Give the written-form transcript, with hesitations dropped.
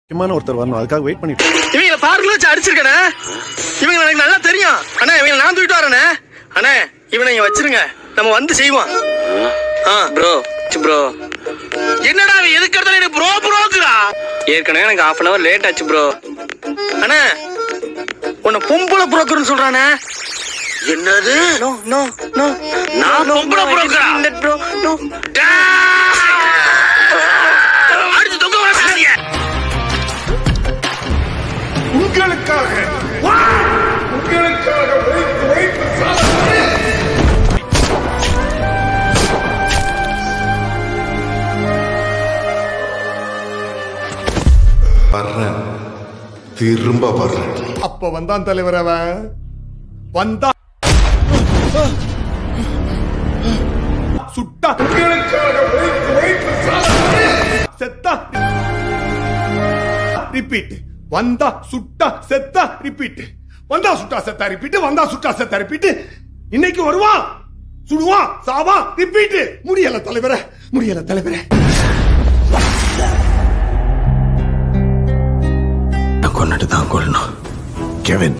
முக்கியமான ஒருத்தர் வரணும், அதுக்காக வெயிட் பண்ணிட்டு இவங்க பார்க்கல வச்சு அடிச்சிருக்கேனே. இவங்க எனக்கு நல்லா தெரியும் அண்ணா. இவங்க நான் தூக்கிட்டு வரேனே அண்ணே. இவனை இங்க வச்சிருங்க, நம்ம வந்து செய்வோம். ப்ரோ ப்ரோ என்னடா எதுக்கு எடுத்தாலும் எனக்கு ப்ரோ ப்ரோக்குறா. ஏற்கனவே எனக்கு 1/2 hour லேட் ஆச்சு ப்ரோ. அண்ணே உன்னை பொம்பளை புரோக்கர்னு சொல்றானே. என்னது? நோ நோ நோ, நான் பொம்பளை புரோக்கரா? Bro no. அடுத்து தொங்க வராதீங்க. உங்களுக்காக வர்றேன், திரும்ப வர்றேன். அப்ப வந்தான் தலைவர், அவன் வந்தான். சுட்டா செத்தா, ரிப்பீட். வந்தா சுட்டா செத்தா ரிப்பீட். வந்தா சுட்டா செத்தா ரிப்பீட். வந்தா சுட்டா செத்தா ரிப்பீட். இன்னைக்கு வருவான், சுடுவான், சாவா, ரிப்பீட். முடியல தலைவரே, முடியல தலைவரே. கொண்டுட்டு தான் கொள்ளணும் கெவின்.